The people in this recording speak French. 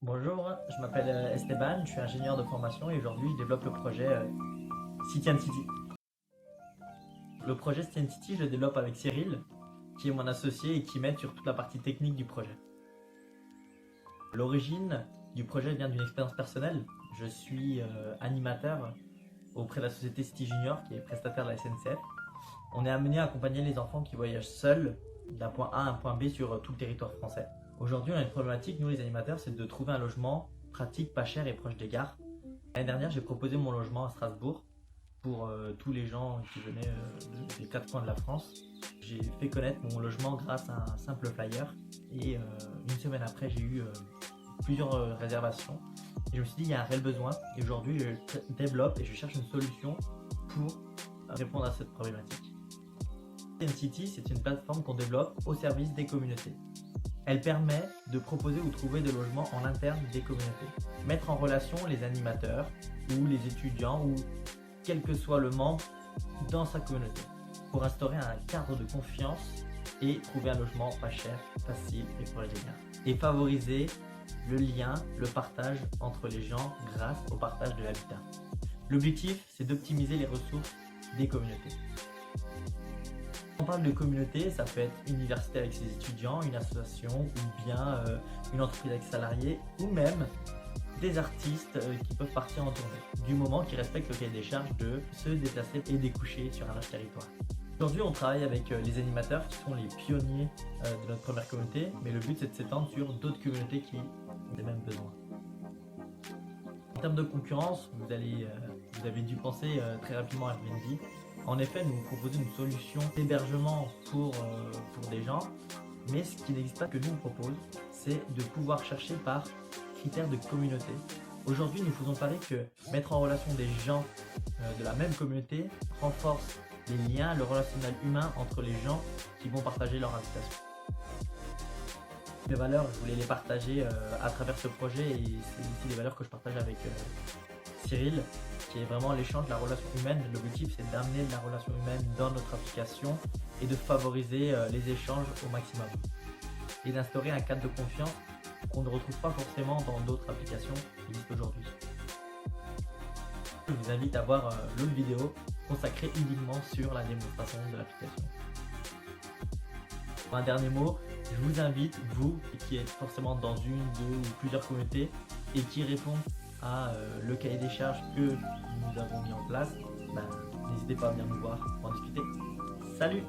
Bonjour, je m'appelle Esteban, je suis ingénieur de formation et aujourd'hui je développe le projet City and City. Le projet City and City, je le développe avec Cyril, qui est mon associé et qui m'aide sur toute la partie technique du projet. L'origine du projet vient d'une expérience personnelle. Je suis animateur auprès de la société City Junior, qui est prestataire de la SNCF. On est amené à accompagner les enfants qui voyagent seuls d'un point A à un point B sur tout le territoire français. Aujourd'hui, on a une problématique, nous les animateurs, c'est de trouver un logement pratique, pas cher et proche des gares. L'année dernière, j'ai proposé mon logement à Strasbourg pour tous les gens qui venaient des quatre coins de la France. J'ai fait connaître mon logement grâce à un simple flyer et une semaine après, j'ai eu plusieurs réservations. Et je me suis dit, il y a un réel besoin et aujourd'hui, je développe et je cherche une solution pour répondre à cette problématique. City, c'est une plateforme qu'on développe au service des communautés. Elle permet de proposer ou trouver des logements en interne des communautés. Mettre en relation les animateurs ou les étudiants ou quel que soit le membre dans sa communauté pour instaurer un cadre de confiance et trouver un logement pas cher, facile et pour les gagnants. Et favoriser le lien, le partage entre les gens grâce au partage de l'habitat. L'objectif, c'est d'optimiser les ressources des communautés. On parle de communauté, ça peut être une université avec ses étudiants, une association ou bien une entreprise avec ses salariés ou même des artistes qui peuvent partir en tournée, du moment qu'ils respectent le cahier des charges de se déplacer et découcher sur un autre territoire. Aujourd'hui, on travaille avec les animateurs qui sont les pionniers de notre première communauté, mais le but c'est de s'étendre sur d'autres communautés qui ont les mêmes besoins. En termes de concurrence, vous avez dû penser très rapidement à Airbnb. En effet, nous proposons une solution d'hébergement pour des gens, mais ce qui n'existe pas que nous on propose, c'est de pouvoir chercher par critères de communauté. Aujourd'hui, nous faisons parier que mettre en relation des gens de la même communauté renforce les liens, le relationnel humain entre les gens qui vont partager leur habitation. Les valeurs, je voulais les partager à travers ce projet et c'est aussi des valeurs que je partage avec Cyril, qui est vraiment l'échange, la relation humaine. L'objectif, c'est d'amener de la relation humaine dans notre application et de favoriser les échanges au maximum. Et d'instaurer un cadre de confiance qu'on ne retrouve pas forcément dans d'autres applications qui existent aujourd'hui. Je vous invite à voir l'autre vidéo consacrée uniquement sur la démonstration de l'application. Pour un dernier mot, je vous invite, vous qui êtes forcément dans une, deux ou plusieurs communautés et qui répondent à le cahier des charges que nous avons mis en place, n'hésitez pas à venir nous voir pour en discuter. Salut!